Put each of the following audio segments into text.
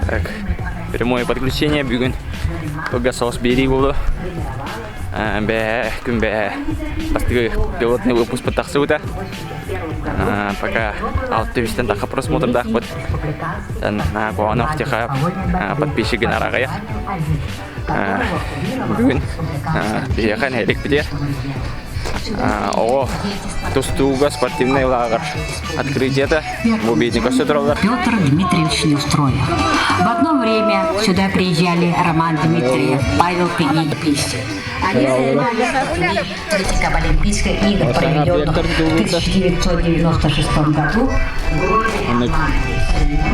Так, прямое подключение, бүгін Погасос бери болды. Күн бә бастығы пилотный выпуск потақсы өті. Пока алты-бестен тақы просмотрдақ бұд. Қоғаны ұқтиға подписчигін арағайық. Бүгін бейеқан әлік бідер. О, тустуга спортивный лагерь. Открытие-то в убеднике Сутровлар. Петр Дмитриевич Неустроев. В одно время сюда приезжали Роман Дмитриев, Павел Пенипись. Они занимались критиком Олимпийских игр, проведенных в 1996 году.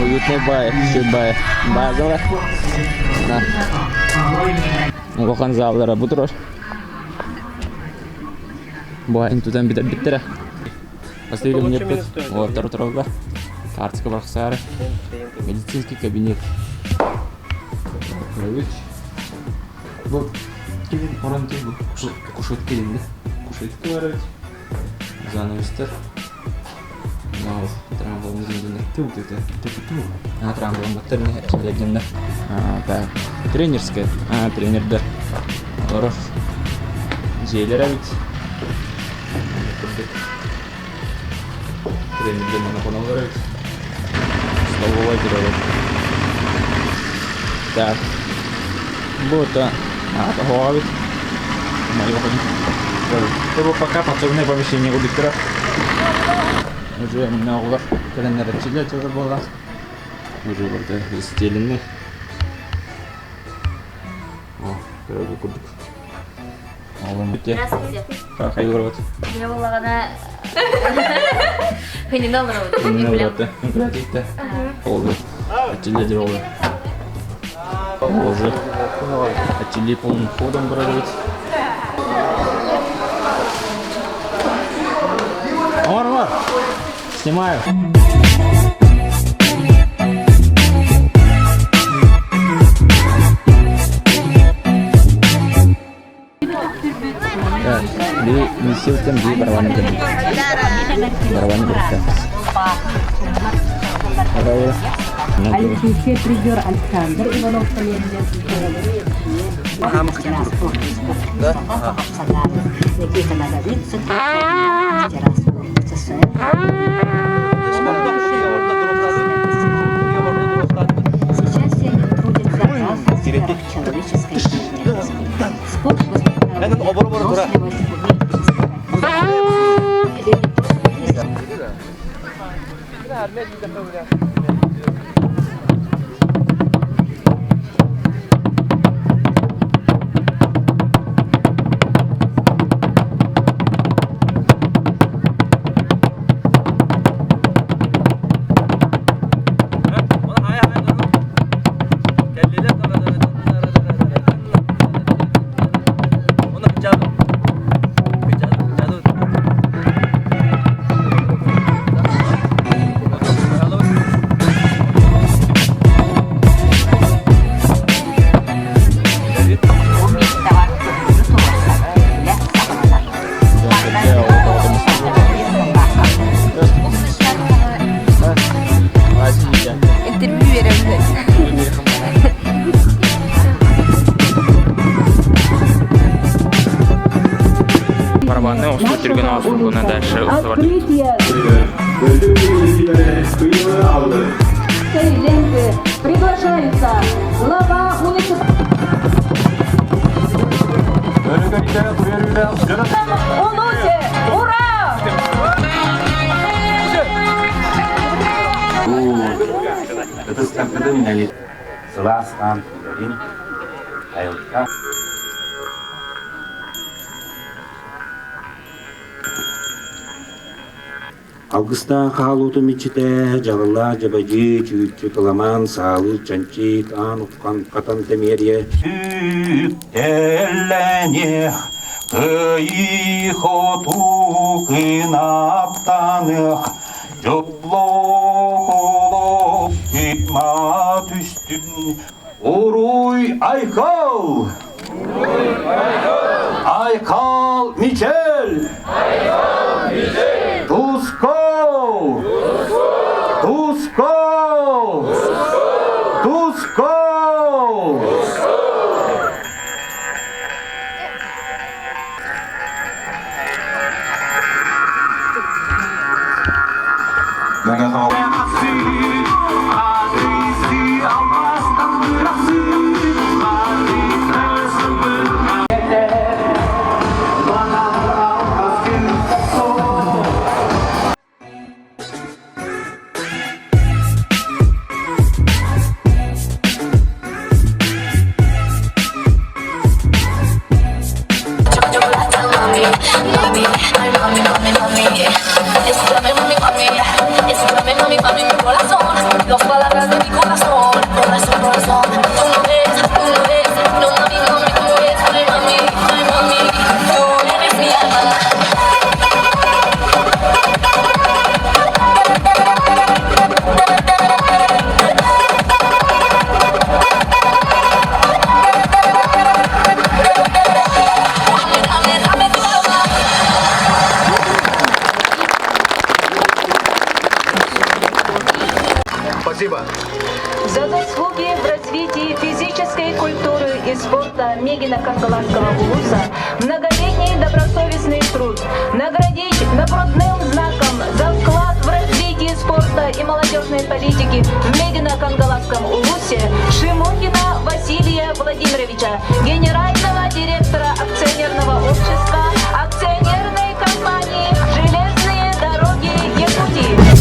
Уютный бай, бай. Базовый. Кохан залдары бутрош. Буайын тудан биттері. Последний мне пыт. Вот, второй карточка бақсары. Медицинский кабинет. Вот. Оран келді. Кушетке келді. Кушетке барады. Занавестер. Мынау трамболын өзіндегі ту. Трамболын бақтарына әкелегенде. Тренерская. Тренердер. Орош. Жейлер әбіт. Тренердер мұны қонауылар әбіт. Столовой жүреді. Так. Вот. Похвалить. Это пока подсобное помещение у Виктора. Уже много календарь отчислять уже было. Уже вот застелены. О, дорогой кубик. Здравствуйте. Как играть? Я была на... Не номер вот. Не номер вот. Играть-то. Полный. Отчислять роллы. Уже. Отчили полным ходом брать. Ор. Снимаю. Не силтем, ди барваны кем. Барваны берется. Олимпийский призер Александр Иванов. Да? Никита Наговицын. Сейчас все они трудятся в разных сферах человеческой жизни. Спорт барабанный успех жүрген ауысылығына дальше Открытие ленты приглашается глава Улусе! Ура! Это академия Сластан, Августа халуты мечте, жавала жабаджи, чүтчү каламан, салы, чанчик, ан, уккан, катан темерье. Эллене, кыйхоту кынаптаных, жоплоолоп, итма түстүн, уруй айкал! Уруй айкал! Айкал Мичель. Туско. Туско. Туско. Dos palabras de mi corazón, corazón, corazón. Tú no ves, no mami, mami, tú eres, ay mami, tú eres mi alma. Dame tu alma. Спасибо. За заслуги в развитии физической культуры и спорта Мегина Кангаласского улуса, многолетний добросовестный труд, наградить нагрудным знаком за вклад в развитие спорта и молодежной политики в Мегина Кангаласском улусе Шимохина Василия Владимировича, генерального директора акционерного общества акционерной компании «Железные дороги Якутии».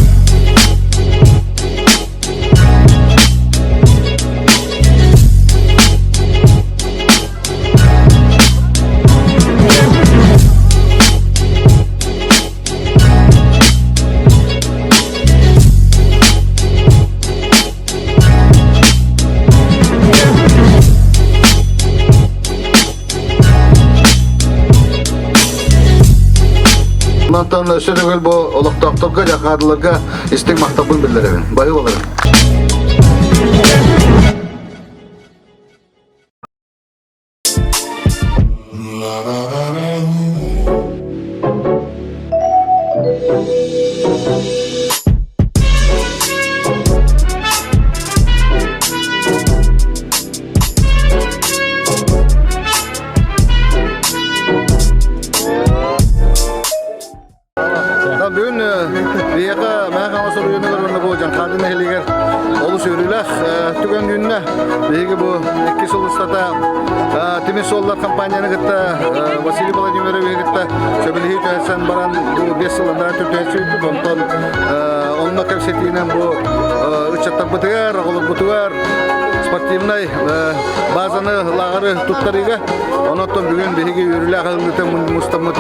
Ondan sürügül bu oluqtaqtırga yaxadılırga istik maqtabın bildirin. Bayı olarım. Bugün Riyaqa məqamı soruyunu görünü bolcan kadın ehliger olus yürüyler. Tügen gününe bu 2 yıl ıslata Temiz Sollar kampanyanı gitti. Vasily Vladimirovich gitti. Şöbelihi tühetsen baran bu 5 yılında tühetçiydi. Ondan onunla kapsetiyle bu ıçatak bıtıgar, olup bıtıgar. Спортивный базаны лагары туттарыга. Онотон бүгүн биги үрүлө кылды мустамыт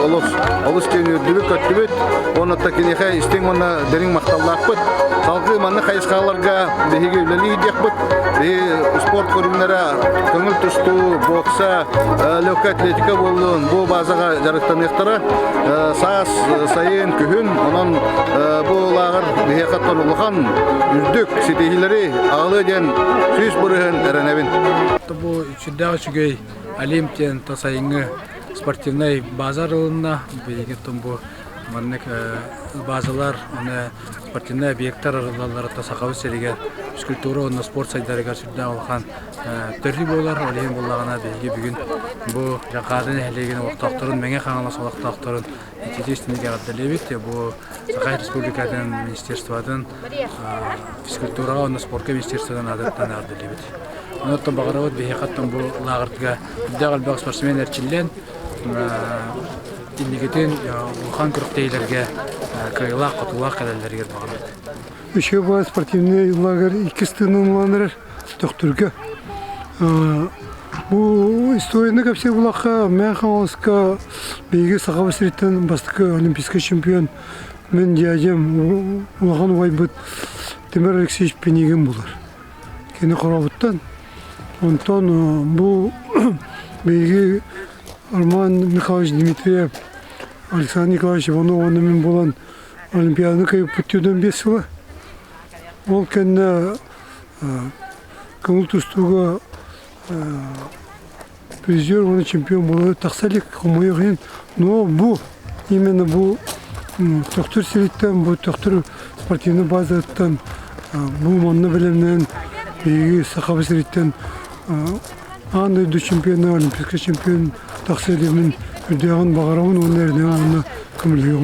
олус кени үрдүбүт көттүбүт. Онотта кинеха истең оны дерин макталлакпыт. Салгы манны кайскаларга биги үлели декпыт. Би спорт көрүмнөрө көңүл тусту, бокса, легкая атлетика болдун. Бу базага жарыктан эктара саас сайын күһүн онон бу лагыр биги каттырылган үрдүк ситихилери агылы ден сүз Бу чүдәгә чүгәй Олимпиан тасайыңы спортивный базар ылына бигетем бу маннык базалар, аны спортивный объекттар аралары тасакабы серегә физкультура, аны спорт сайдары чүдә алган төрле булар, олен буллагына биге бүген бу якадын әлеген вакыттарын меңе хаңала салактактарын итешнигә гаделебит, бу Сакай Республикадан министерстводан физкультура, аны спортка министерстводан адаттан гаделебит. Онотон багыравыт бихаттан бу лагыртга дагыл баг спортсменнер чиллен иннигетен улхан күрктейлерге кайла катула кадалларга багырат. Еще был спортивный лагерь и кистынымланыр доктурга. Бу историяны капсе булака мен хауска беги сакабысритен бастыкы олимпийский чемпион мен дядям улган вайбыт Тимур Алексеевич Пенигин булар. Кени карабыттан онтон бу беги Арман Михайлович Дмитриев, Александр Николаевич Иванов мен болан олимпиаданы кайып бүттүдөн 5 жылы. Ол кенне көңүл тустууга призер, он чемпион был, таксалик, хумойген, но именно доктор Сириттен, доктор спортивный базаттан, манна білімнен, бейгі сақабы Сириттен, андай до чемпиона, олимпийский чемпион таксалигін үдеған бағарауын, оны әрден оны көмілге